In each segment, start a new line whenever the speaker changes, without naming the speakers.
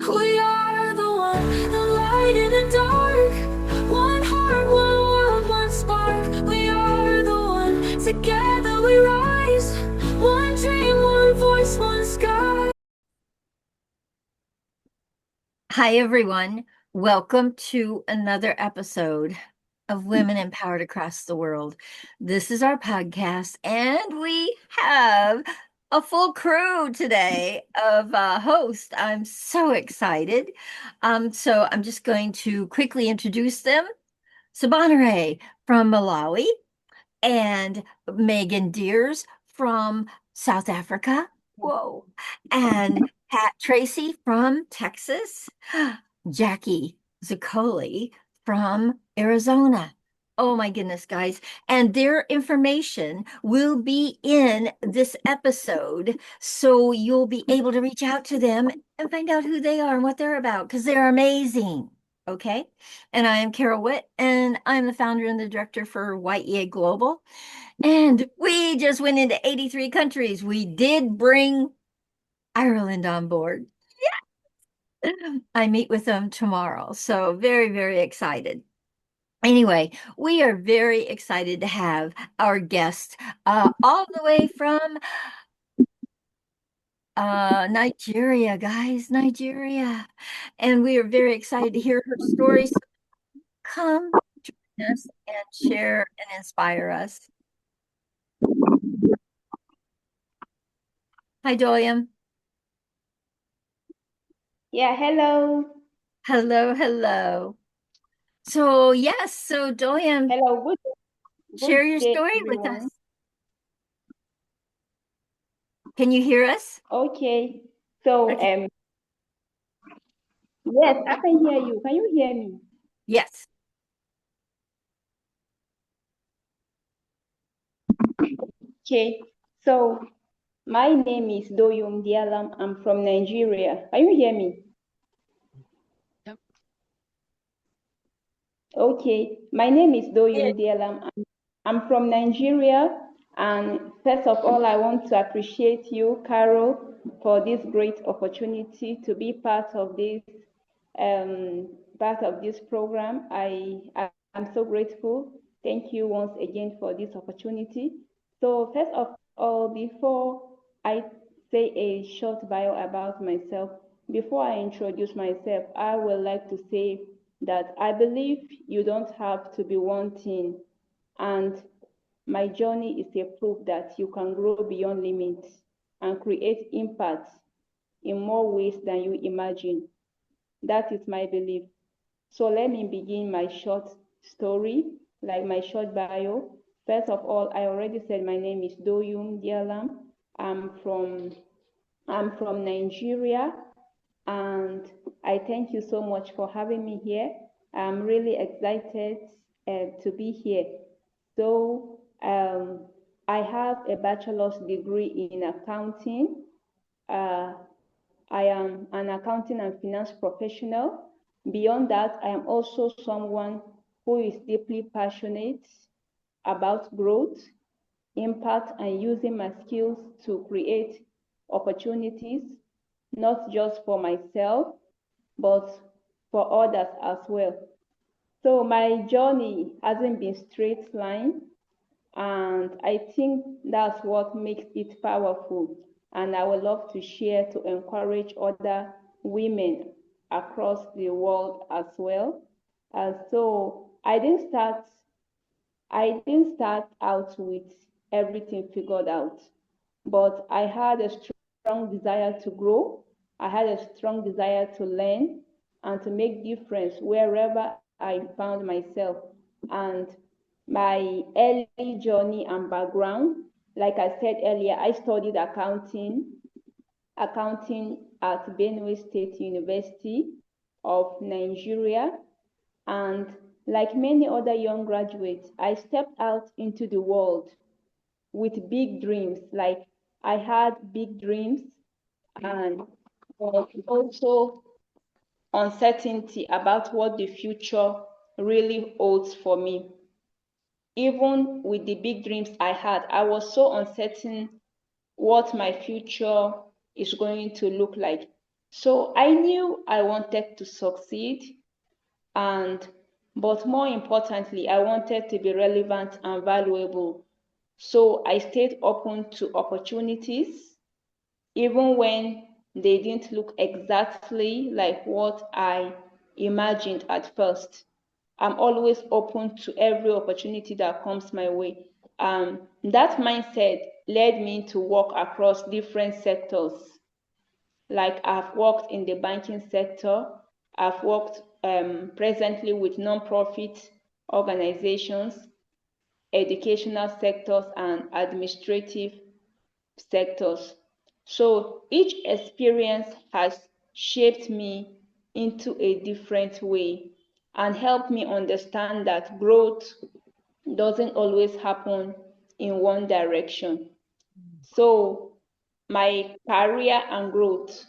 We are the one, the light in the dark. One heart, one world, one spark. We are the one, together we rise. One dream, one voice, one sky.
Hi, everyone. Welcome to another episode of Women Empowered Across the World. This is our podcast, and we have a full crew today of hosts. I'm so excited. So I'm just going to quickly introduce them. Sabanare from Malawi and Megan Deers from South Africa. Whoa. And Pat Tracy from Texas. Jackie Zaccoli from Arizona. Oh my goodness, guys. And their information will be in this episode. So you'll be able to reach out to them and find out who they are and what they're about because they're amazing. Okay. And I am Carol Witt, and I'm the founder and the director for Y.E.A Global. And we just went into 83 countries. We did bring Ireland on board. I meet with them tomorrow. So very, very excited. Anyway, we are very excited to have our guest all the way from Nigeria, guys, Nigeria. And we are very excited to hear her story. So come join us and share and inspire us. Hi, Dooyum.
Yeah, hello.
Hello, hello. So, yes, so Dooyum,
Hello, good
share your
day,
story with
everyone.
us. Can you hear us?
Okay, so
Okay.
yes, I can hear you. Can you hear me?
Yes.
Okay, so my name is Dooyum Dealam. I'm from Nigeria. Can you hear me?
Yep.
Okay, my name is
Yeah.
Dooyum Dealam. I'm from Nigeria, and first of all, I want to appreciate you, Carol, for this great opportunity to be part of this program. I am so grateful. Thank you once again for this opportunity. So first of all, before I say a short bio about myself, before I introduce myself, I would like to say that I believe you don't have to be wanting, and my journey is a proof that you can grow beyond limits and create impact in more ways than you imagine. That is my belief. So let me begin my short story, like my short bio. First of all, I already said my name is Dooyum Dealam. I'm from Nigeria, and I thank you so much for having me here. I'm really excited to be here. So I have a bachelor's degree in accounting. Uh, I am an accounting and finance professional. Beyond that, I am also someone who is deeply passionate about growth, impact, and using my skills to create opportunities, not just for myself, but for others as well. So my journey hasn't been straight line, and I think that's what makes it powerful. And I would love to share to encourage other women across the world as well. So I didn't start out with everything figured out, but I had a strong desire to grow. I had a strong desire to learn and to make difference wherever I found myself. And my early journey and background, like I said earlier, I studied accounting at Benue State University of Nigeria. And like many other young graduates, I stepped out into the world with big dreams. Like I had big dreams, and also uncertainty about what the future really holds for me. Even with the big dreams I had, I was so uncertain what my future is going to look like. So I knew I wanted to succeed, but more importantly, I wanted to be relevant and valuable. So I stayed open to opportunities, even when they didn't look exactly like what I imagined at first. I'm always open to every opportunity that comes my way. That mindset led me to work across different sectors. Like I've worked in the banking sector, I've worked presently with non-profit organizations, educational sectors, and administrative sectors. So each experience has shaped me into a different way and helped me understand that growth doesn't always happen in one direction. So my career and growth.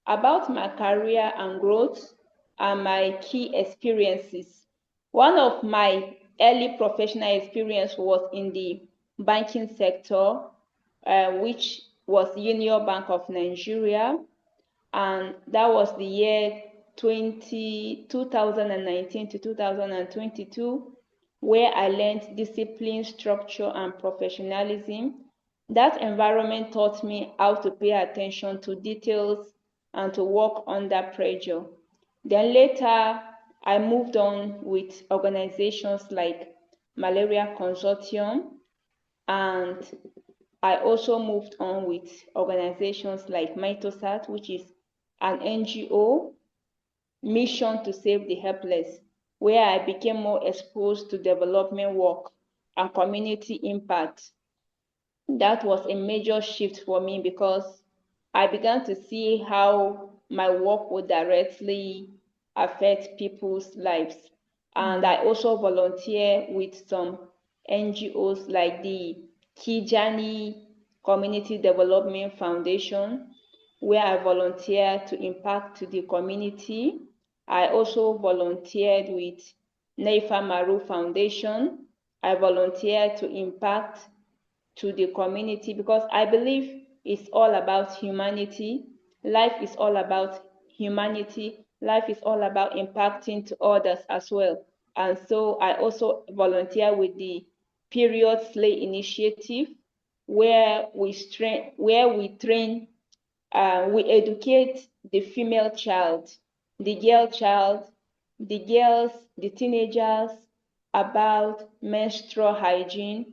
About my career and growth and my key experiences. One of my early professional experience was in the banking sector, which was Union Bank of Nigeria, and that was the year 2019 to 2022, where I learned discipline, structure, and professionalism. That environment taught me how to pay attention to details and to work under pressure. Then later, I moved on with organizations like Malaria Consortium, and I also moved on with organizations like Mitosat, which is an NGO, Mission to Save the Helpless, where I became more exposed to development work and community impact. That was a major shift for me because I began to see how my work would directly affect people's lives. And I also volunteer with some NGOs like the Kijani Community Development Foundation, where I volunteer to impact to the community. I also volunteered with Neifa Maru Foundation. I volunteer to impact to the community because I believe it's all about humanity. Life is all about humanity. Life is all about impacting to others as well. And so I also volunteer with the Period Slay Initiative, we educate the female child, the girl child, the girls, the teenagers about menstrual hygiene.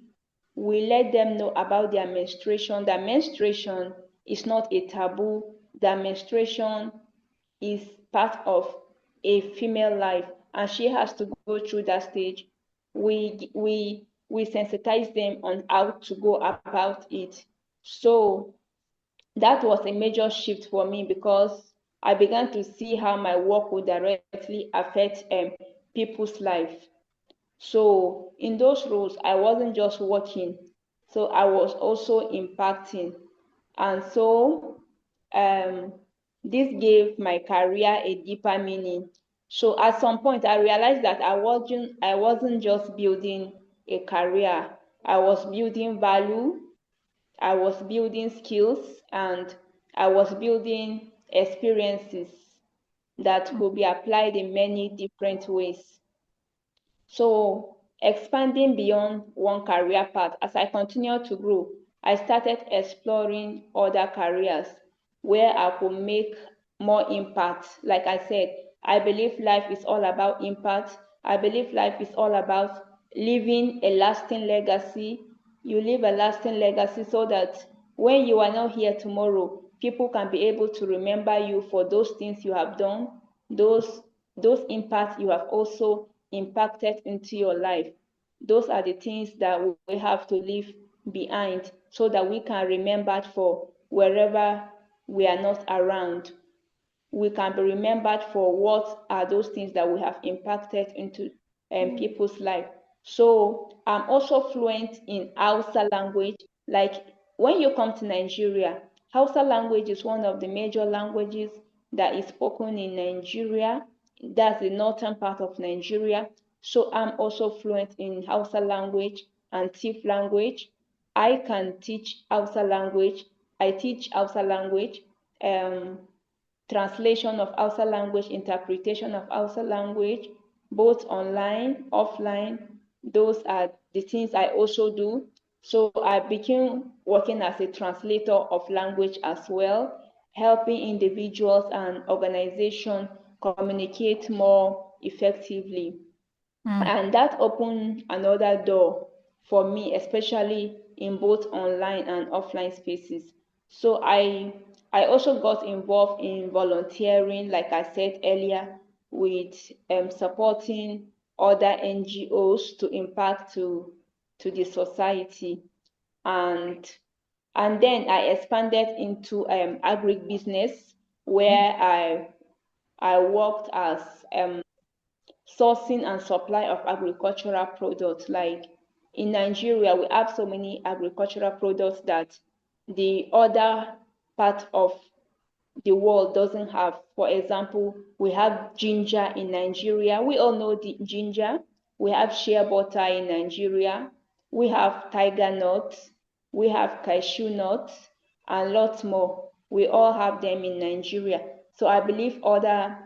We let them know about their menstruation, that menstruation is not a taboo, that menstruation is part of a female life and she has to go through that stage. We sensitize them on how to go about it. So that was a major shift for me because I began to see how my work would directly affect people's life. So in those roles, I wasn't just working, so I was also impacting. And so this gave my career a deeper meaning. So at some point, I realized that I wasn't just building a career, I was building value, I was building skills, and I was building experiences that could be applied in many different ways. So expanding beyond one career path, as I continued to grow, I started exploring other careers where I could make more impact. Like I said, I believe life is all about impact. I believe life is all about leaving a lasting legacy. You leave a lasting legacy so that when you are not here tomorrow, people can be able to remember you for those things you have done, those those impacts you have also impacted into your life. Those are the things that we have to leave behind so that we can remember for wherever we are not around. We can be remembered for what are those things that we have impacted into people's life. So I'm also fluent in Hausa language. Like when you come to Nigeria, Hausa language is one of the major languages that is spoken in Nigeria. That's the northern part of Nigeria. So I'm also fluent in Hausa language and Tiv language. I can teach Hausa language. I teach Hausa language. Um, translation of Hausa language, interpretation of Hausa language, both online, offline. Those are the things I also do. So I became working as a translator of language as well, helping individuals and organizations communicate more effectively. And that opened another door for me, especially in both online and offline spaces. So I also got involved in volunteering, like I said earlier, with supporting other NGOs to impact to the society. And and then I expanded into agribusiness, where I worked as sourcing and supply of agricultural products. Like in Nigeria, we have so many agricultural products that the other part of the world doesn't have. For example, we have ginger in Nigeria. We all know the ginger. We have shea butter in Nigeria. We have tiger nuts. We have cashew nuts and lots more. We all have them in Nigeria. So I believe other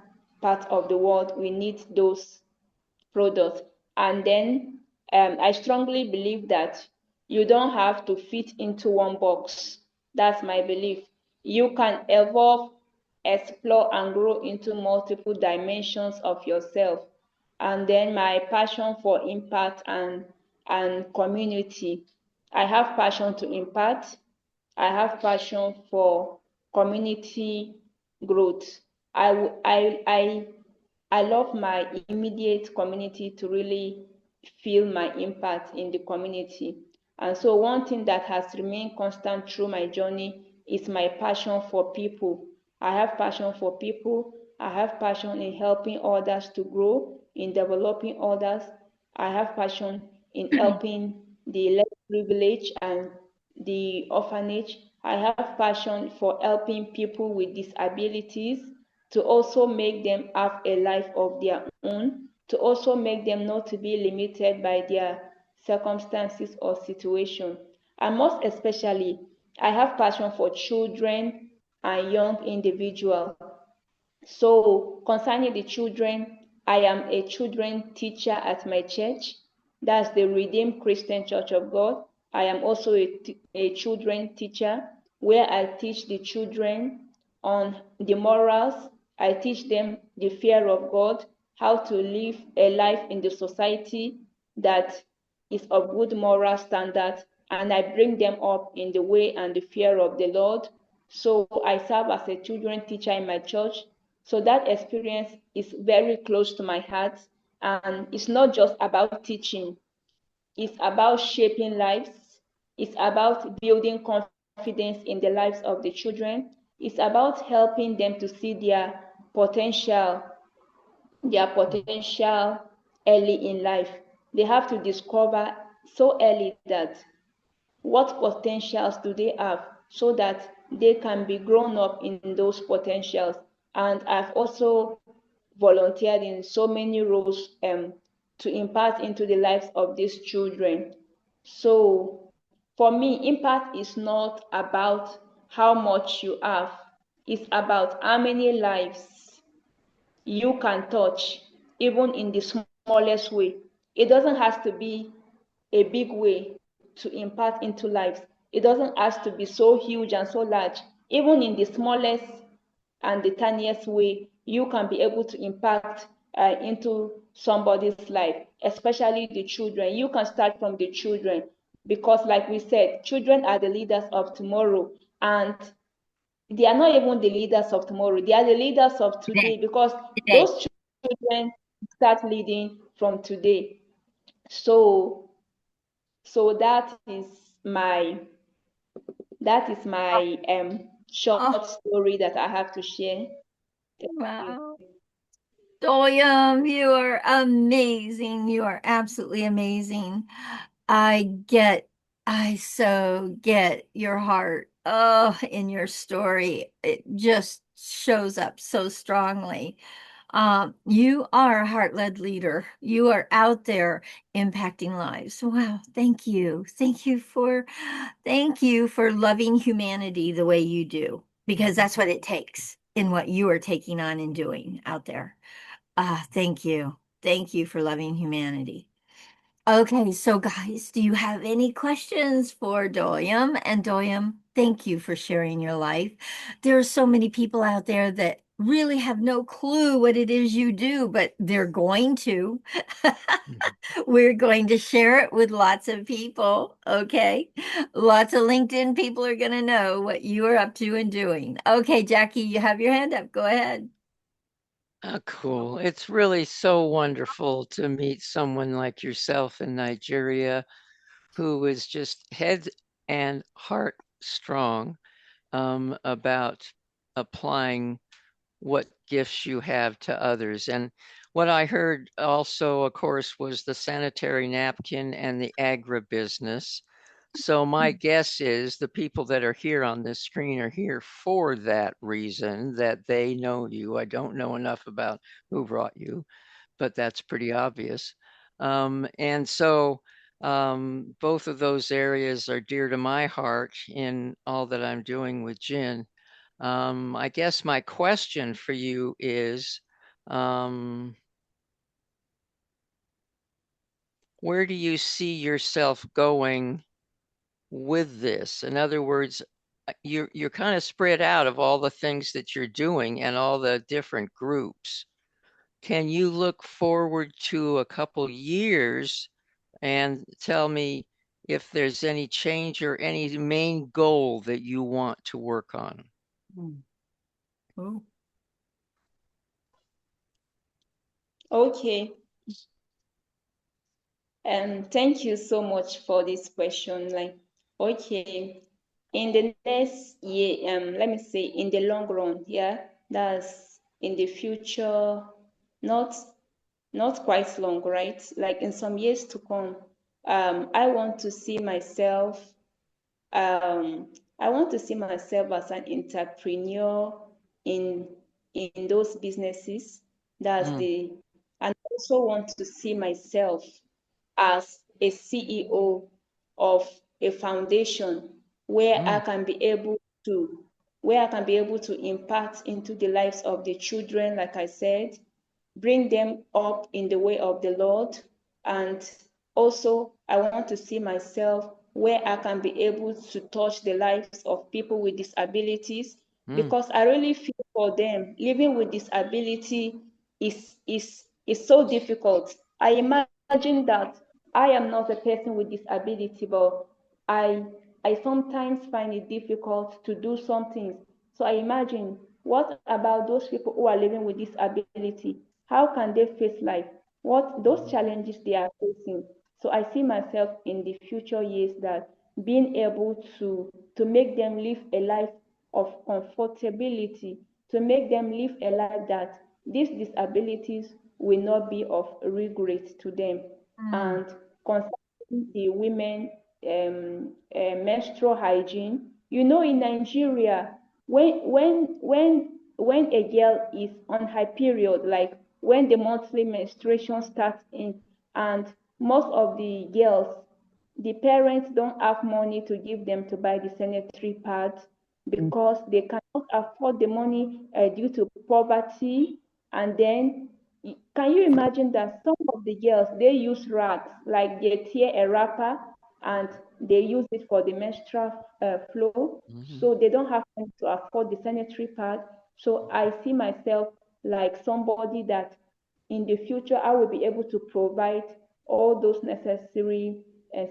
parts of the world, we need those products. And then I strongly believe that you don't have to fit into one box. That's my belief. You can evolve, explore, and grow into multiple dimensions of yourself. And then my passion for impact and community. I have passion to impact. I have passion for community growth. I, w- I love my immediate community to really feel my impact in the community. And so one thing that has remained constant through my journey is my passion for people. I have passion for people. I have passion in helping others to grow, in developing others. I have passion in helping the less privileged and the orphanage. I have passion for helping people with disabilities, to also make them have a life of their own, to also make them not to be limited by their circumstances or situation. And most especially, I have passion for children and young individuals. So concerning the children, I am a children teacher at my church. That's the Redeemed Christian Church of God. I am also a children teacher, where I teach the children on the morals. I teach them the fear of God, how to live a life in the society that is of good moral standards, and I bring them up in the way and the fear of the Lord. So I serve as a children teacher in my church. So that experience is very close to my heart. And it's not just about teaching, it's about shaping lives, it's about building confidence in the lives of the children, it's about helping them to see potential, their potential early in life. They have to discover so early that what potentials do they have, so that they can be grown up in those potentials. And I've also volunteered in so many roles to impart into the lives of these children. So for me, impact is not about how much you have, it's about how many lives you can touch, even in the smallest way. It doesn't have to be a big way to impact into lives. It doesn't have to be so huge and so large. Even in the smallest and the tiniest way, you can be able to impact into somebody's life, especially the children. You can start from the children because, like we said, children are the leaders of tomorrow, and they are not even the leaders of tomorrow. They are the leaders of today, because
Today.
those children start leading from today. So so that is my
Oh,
short story that I have to share. Thank you.
wow. Dooyum, you are amazing. You are absolutely amazing. I get, I so get your heart. Oh, in your story. It just shows up so strongly. You are a heart-led leader. You are out there impacting lives. Wow, thank you. Thank you for loving humanity the way you do, because that's what it takes. in what you are taking on and doing out there. Thank you. Thank you for loving humanity. Okay, so guys, do you have any questions for Dooyum? And Dooyum, thank you for sharing your life. There are so many people out there that really have no clue what it is you do, but they're going to. We're going to share it with lots of people, okay? Lots of LinkedIn people are going to know what you are up to and doing. Okay, Jackie, you have your hand up. Go ahead.
Oh, cool. It's really so wonderful to meet someone like yourself in Nigeria who is just head and heart strong about applying what gifts you have to others. And what I heard also, of course, was the sanitary napkin and the agribusiness. So my guess is the people that are here on this screen are here for that reason, that they know you. I don't know enough about who brought you, but that's pretty obvious. And so both of those areas are dear to my heart in all that I'm doing with Jin. I guess my question for you is, where do you see yourself going with this? In other words, you're kind of spread out of all the things that you're doing and all the different groups. Can you look forward to a couple years and tell me if there's any change or any main goal that you want to work on?
Oh.
Okay. Thank you so much for this question. Like, okay, in the next year, let me say in the long run, yeah, that's in the future, not not quite long, right? Like in some years to come, I want to see myself, I want to see myself as an entrepreneur in in those businesses. That's
Mm,
the, and also want to see myself as a CEO of a foundation where I
mm,
can be able to impact into the lives of the children, like I said, bring them up in the way of the Lord. And also, I want to see myself where I can be able to touch the lives of people with disabilities,
mm,
because I really feel for them. Living with disability is so difficult. I imagine that I am not a person with disability, but I I sometimes find it difficult to do some things. So I imagine, what about those people who are living with disability? How can they face life? What those challenges they are facing? So I see myself in the future years that being able to make them live a life of comfortability, to make them live a life that these disabilities will not be of regret to them.
Mm,
And concerning the women, menstrual hygiene, in Nigeria, when a girl is on her period, like when the monthly menstruation starts in, and most of the girls, the parents don't have money to give them to buy the sanitary pads because they cannot afford the money due to poverty. And then, can you imagine that some of the girls, they use rags, like they tear a wrapper and they use it for the menstrual flow,
mhm,
so they don't have money to afford the sanitary pad. So I see myself like somebody that in the future I will be able to provide all those necessary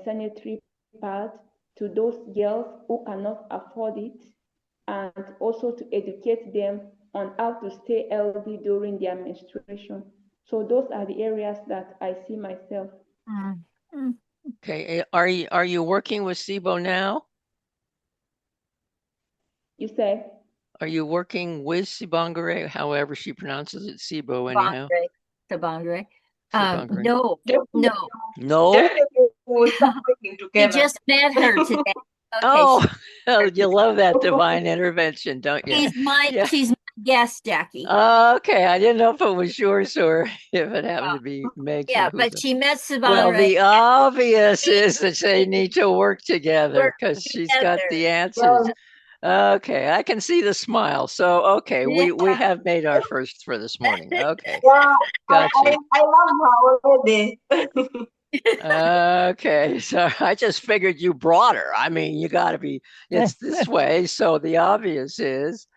sanitary pads to those girls who cannot afford it, and also to educate them on how to stay healthy during their menstruation. So those are the areas that I see myself.
mm, mm.
Okay. Are you working with SIBO now?
You said?
Are you working with Sibongare, however she pronounces it, SIBO anyhow?
Tabangre. Tabangre.
Sibongare.
No,
Definitely,
no.
No?
definitely we'll start working
We
together.
just met her today. Okay,
Oh, oh, you love that divine intervention, don't you? Yeah.
she's my guest, Jackie.
Okay. I didn't know if it was yours or if it happened
Uh,
to be Meg's or
yeah,
who's.
but she met
Well,
Sabangre.
the obvious is that they need to work together
We're
because she's got
together.
the answers.
Well,
Okay, I can see the smile. So, okay, we
Yeah.
have made our first for this morning. Okay,
Yeah,
got you.
I love her already.
Okay, so I just figured you brought her. I mean, you got to be, it's this way. So the obvious is,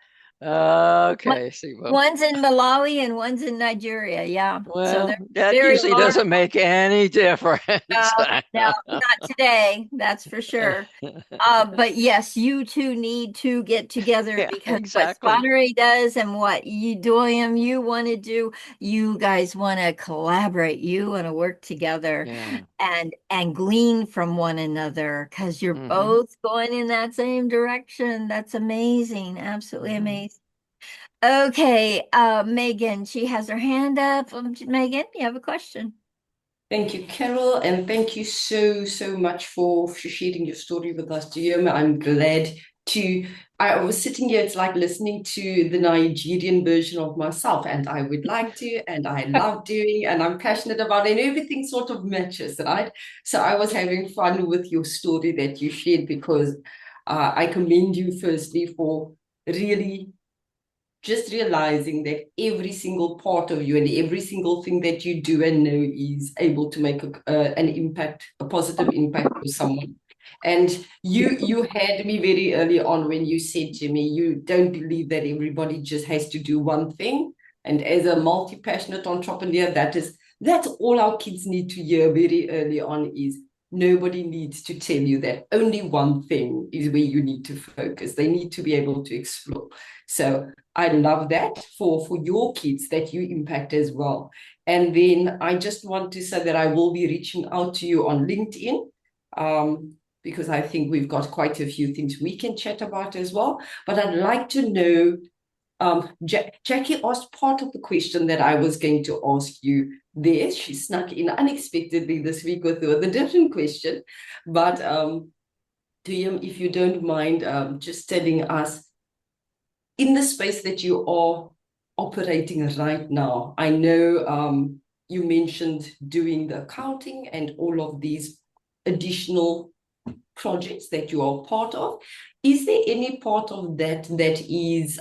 okay, see, well,
One's in Malawi and one's in Nigeria. Yeah. So
well,
they're
that
very
usually
large.
doesn't make any difference.
No, not today. That's for sure. But yes, you two need to get together
Yeah,
because what
exactly.
Spottery does and what you Dooyum you want to do, you guys want to collaborate. You want to work together
Yeah.
and glean from one another because you're
Hmm.
both going in that same direction. That's amazing. Absolutely
Yeah.
amazing. Okay, Megan, she has her hand up. Megan, you have a question.
Thank you, Carol, and thank you so much for sharing your story with us, Dooyum. I'm glad to. I was sitting here, it's like listening to the Nigerian version of myself, and I would like to, and I love doing, and I'm passionate about, and everything sort of matches, right? So I was having fun with your story that you shared because I commend you firstly for really just realizing that every single part of you and every single thing that you do and know is able to make an impact, a positive impact for someone. And you had me very early on when you said to me, you don't believe that everybody just has to do one thing. And as a multi-passionate entrepreneur, that's all our kids need to hear very early on is nobody needs to tell you that only one thing is where you need to focus. They need to be able to explore. So I love that for your kids that you impact as well. And then I just want to say that I will be reaching out to you on LinkedIn because I think we've got quite a few things we can chat about as well. But I'd like to know, Jackie asked part of the question that I was going to ask you there. She snuck in unexpectedly this week with a different question. But Dooyum, if you don't mind just telling us, in the space that you are operating right now, I know you mentioned doing the accounting and all of these additional projects that you are part of. Is there any part of that that is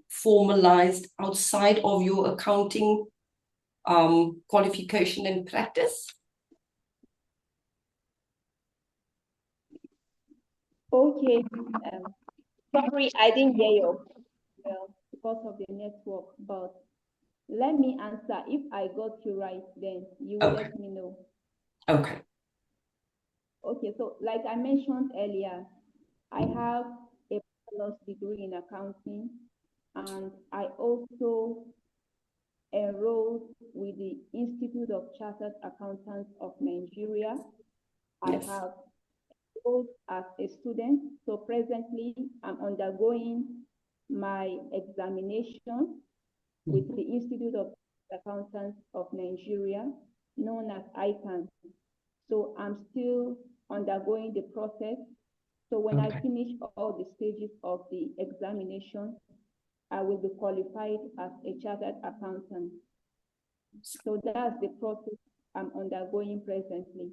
formalized outside of your accounting qualification and practice?
Okay. Sorry, I didn't hear you well because of the network, but let me answer. If I got you right, then you will
Okay.
let me know.
Okay.
Okay, so like I mentioned earlier, I have a bachelor's degree in accounting, and I also enrolled with the Institute of Chartered Accountants of Nigeria.
Yes.
I have enrolled as a student, so presently I'm undergoing my examination with the Institute of Accountants of Nigeria, known as ICANN. So I'm still undergoing the process. So when I finish all the stages of the examination, I will be qualified as a chartered accountant. So that's the process I'm undergoing presently.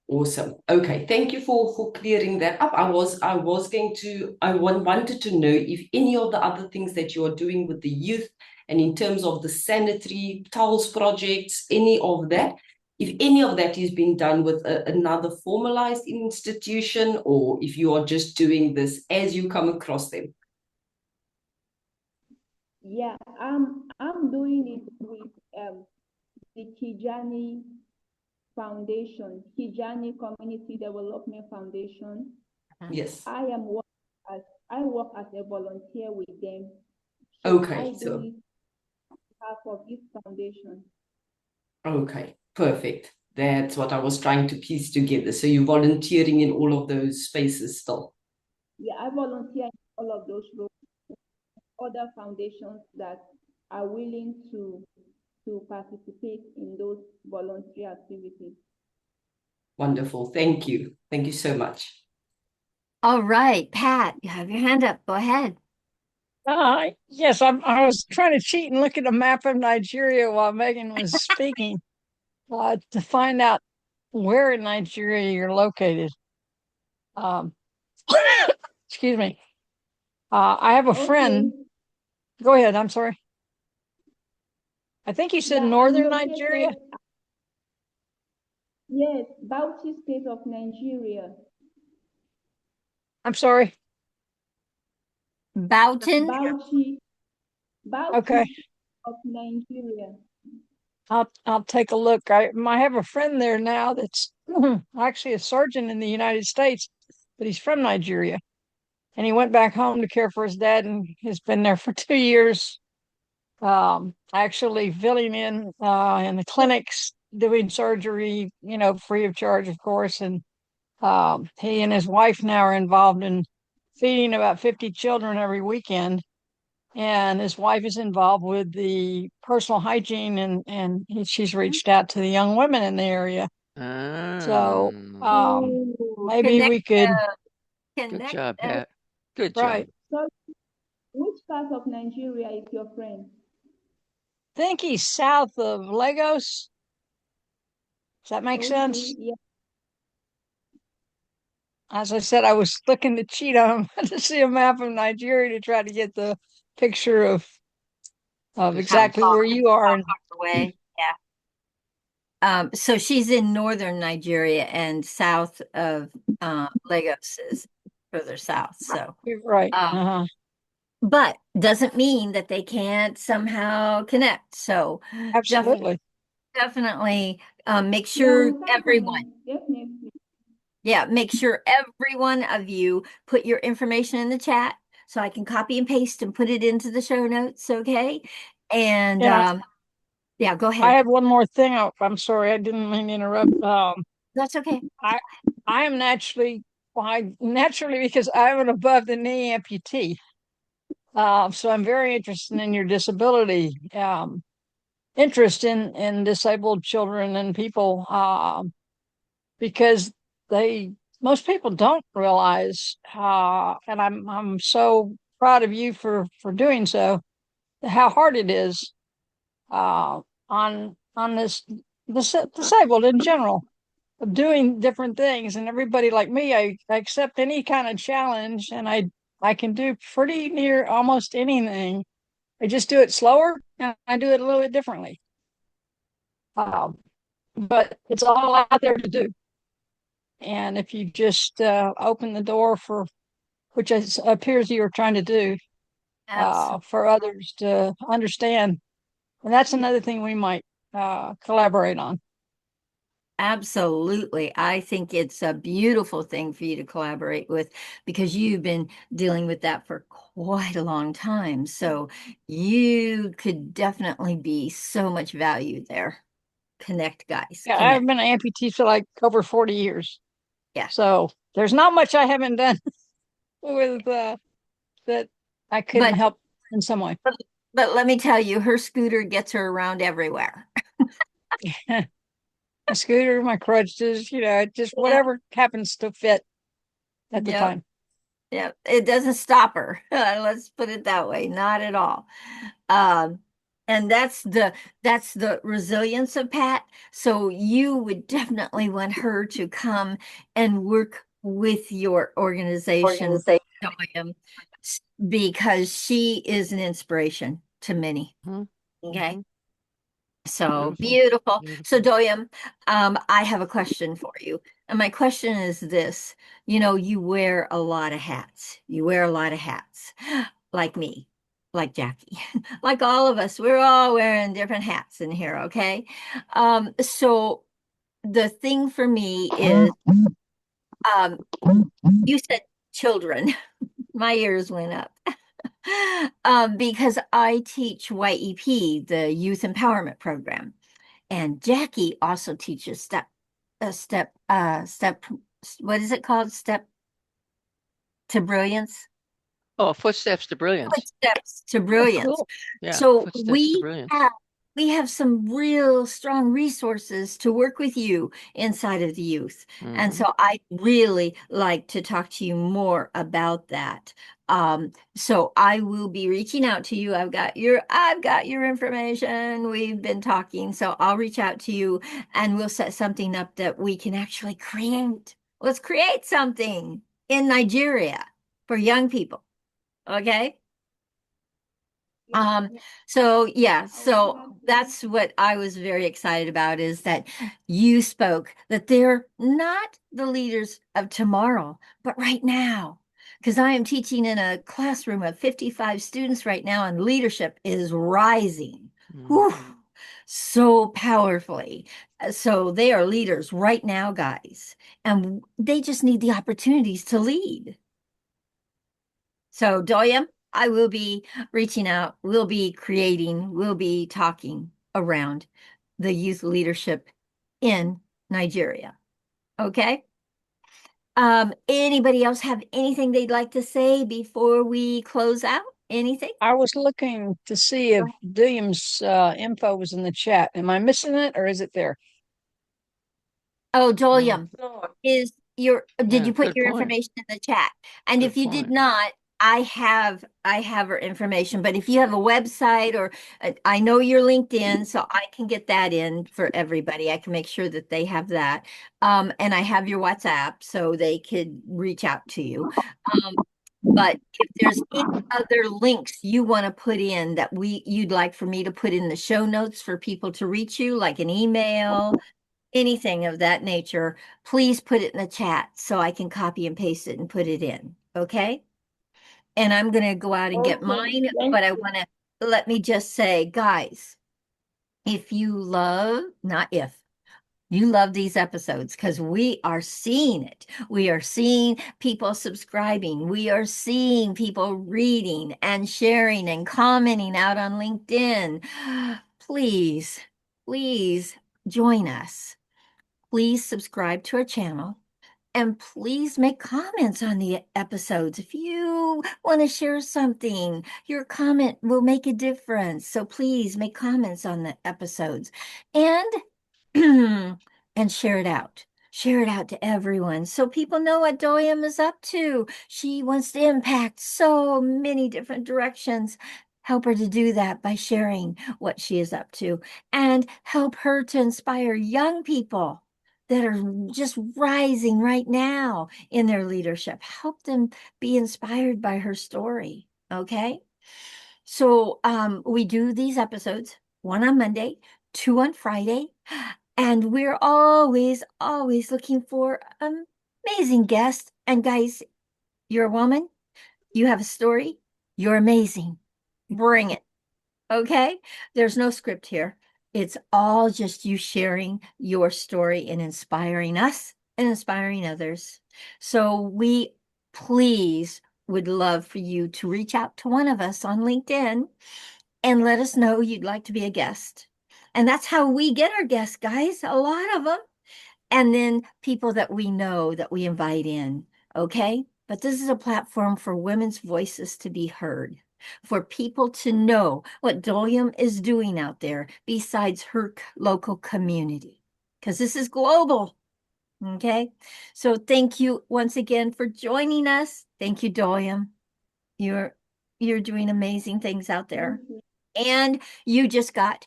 Awesome. Okay, thank you for clearing that up. I wanted to know if any of the other things that you are doing with the youth and in terms of the sanitary towels projects, any of that, if any of that is being done with another formalized institution, or if you are just doing this as you come across them.
Yeah, I'm doing it with the Kijani Foundation, Kijani Community Development Foundation.
Yes.
I work as a volunteer with them. So
Okay,
I do
so
it on behalf of this foundation.
okay, perfect. That's what I was trying to piece together. So you're volunteering in all of those spaces still.
Yeah, I volunteer in all of those roles, other foundations that are willing to participate in those voluntary activities.
Wonderful. Thank you. Thank you so much.
All right, Pat, you have your hand up. Go ahead.
Yes, I was trying to cheat and look at a map of Nigeria while Megan was speaking to find out where in Nigeria you're located. Um, excuse me. I have a friend.
Okay.
Go ahead. I'm sorry. I think you said
Yeah, I'm
northern Nigeria.
located, yes, Bauchi State of Nigeria.
I'm sorry.
Boughton.
Bauchi,
Okay.
Bauchi of Nigeria.
I'll take a look. I have a friend there now that's actually a sergeant in the United States, but he's from Nigeria. And he went back home to care for his dad and has been there for 2 years. Actually filling in the clinics, doing surgery, free of charge, of course. And he and his wife now are involved in feeding about 50 children every weekend. And his wife is involved with the personal hygiene, and she's reached out to the young women in the area. So
Ah,
Oh,
maybe
Connect,
we could,
good
connect.
job, Pat. Good
right?
job.
so which part of Nigeria is your friend?
Think he's south of Lagos. Does that make
Okay,
sense?
yeah,
As I said, I was looking to cheat on him to see a map of Nigeria to try to get the picture of
Does
How
he?
exactly where you are.
far
And
away? Yeah. So she's in northern Nigeria and south of Lagos is further south. So,
you're right.
um,
Uh-huh.
but doesn't mean that they can't somehow connect. So definitely,
Absolutely.
definitely make
yeah,
sure
we can
everyone,
connect, definitely.
yeah, make sure every one of you put your information in the chat so I can copy and paste and put it into the show notes. Okay. And
And
yeah, go
I
ahead.
had one more thing. I'm sorry, I didn't mean to interrupt.
That's okay.
I I am naturally because I'm an above the knee amputee. So I'm very interested in your disability interest in disabled children and people because they most people don't realize and I'm so proud of you for doing so, how hard it is on this disabled in general of doing different things. And everybody like me, I accept any kind of challenge, and I can do pretty near almost anything. I just do it slower and I do it a little bit differently. Um, but it's all out there to do. And if you just open the door for, which appears you're trying to do,
Absolutely.
for others to understand, and that's another thing we might collaborate on.
Absolutely. I think it's a beautiful thing for you to collaborate with because you've been dealing with that for quite a long time. So you could definitely be so much value there. Connect, guys.
Yeah, I've
Connect.
been an amputee for like over 40 years.
Yeah.
So there's not much I haven't done with that I couldn't
But
help in some way.
but, but let me tell you, her scooter gets her around everywhere.
My scooter, my crutches, just
Yeah.
whatever happens to fit at the
Yep.
time.
Yeah, it doesn't stop her. Let's put it that way. Not at all. Um, and that's the resilience of Pat. So you would definitely want her to come and work with your organization,
Organization.
Dooyum, because she is an inspiration to many.
Mhm,
Okay.
mhm.
So
Beautiful.
beautiful. So
Beautiful.
Doyam, I have a question for you. And my question is this, you wear a lot of hats. You wear a lot of hats, like me, like Jackie, like all of us. We're all wearing different hats in here, okay? So the thing for me is, um, you said children. My ears went up. Because I teach Y.E.P, the Youth Empowerment Program. And Jackie also teaches step, what is it called? Step to brilliance?
Oh, footsteps to brilliance.
Footsteps to
Oh,
brilliance.
cool.
Yeah,
So
footsteps to brilliance.
we have some real strong resources to work with you inside of the youth. And
Hmm.
so I really like to talk to you more about that. So I will be reaching out to you. I've got your information. We've been talking, so I'll reach out to you and we'll set something up that we can actually create. Let's create something in Nigeria for young people. Okay. So yeah, so that's what I was very excited about, is that you spoke that they're not the leaders of tomorrow, but right now. Because I am teaching in a classroom of 55 students right now, and leadership is rising. Whew, so powerfully. So they are leaders right now, guys, and they just need the opportunities to lead. So, Doyum, I will be reaching out, we'll be creating, we'll be talking around the youth leadership in Nigeria. Okay. Anybody else have anything they'd like to say before we close out? Anything?
I was looking to see if Dooyum's info was in the chat. Am I missing it or is it there?
Oh,
No.
Doyum, did
Yeah,
you put
good
your
point.
information in the chat? And
Good
if you did
point.
not, I have her information, but if you have a website, or I know your LinkedIn, so I can get that in for everybody. I can make sure that they have that. And I have your WhatsApp so they could reach out to you. But if there's any other links you want to put in that you'd like for me to put in the show notes for people to reach you, like an email, anything of that nature, please put it in the chat so I can copy and paste it and put it in. Okay. And I'm going to go out and get
Okay,
mine,
thank
but I
you.
want to let me just say, guys, if you love, not if, you love these episodes, because we are seeing it. We are seeing people subscribing. We are seeing people reading and sharing and commenting out on LinkedIn. Please, please join us. Please subscribe to our channel, and please make comments on the episodes. If you want to share something, your comment will make a difference. So please make comments on the episodes, and and share it out. Share it out to everyone so people know what Doyum is up to. She wants to impact so many different directions. Help her to do that by sharing what she is up to, and help her to inspire young people that are just rising right now in their leadership. Help them be inspired by her story. Okay. So we do these episodes, one on Monday, two on Friday, and we're always, always looking for amazing guests. And guys, you're a woman, you have a story, you're amazing. Bring it. Okay. There's no script here. It's all just you sharing your story and inspiring us and inspiring others. So we please would love for you to reach out to one of us on LinkedIn and let us know you'd like to be a guest. And that's how we get our guests, guys, a lot of them. And then people that we know that we invite in. Okay. But this is a platform for women's voices to be heard, for people to know what Dolium is doing out there besides her local community, because this is global. Okay. So thank you once again for joining us. Thank you, Dolium. You're you're doing amazing things out there.
Thank you.
And you just got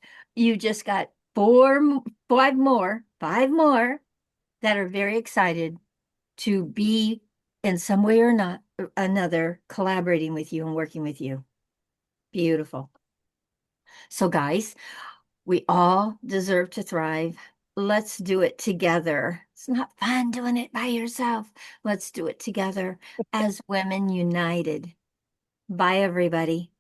five more that are very excited to be in some way or not another collaborating with you and working with you. Beautiful. So guys, we all deserve to thrive. Let's do it together. It's not fun doing it by yourself. Let's do it together as women united. Bye, everybody.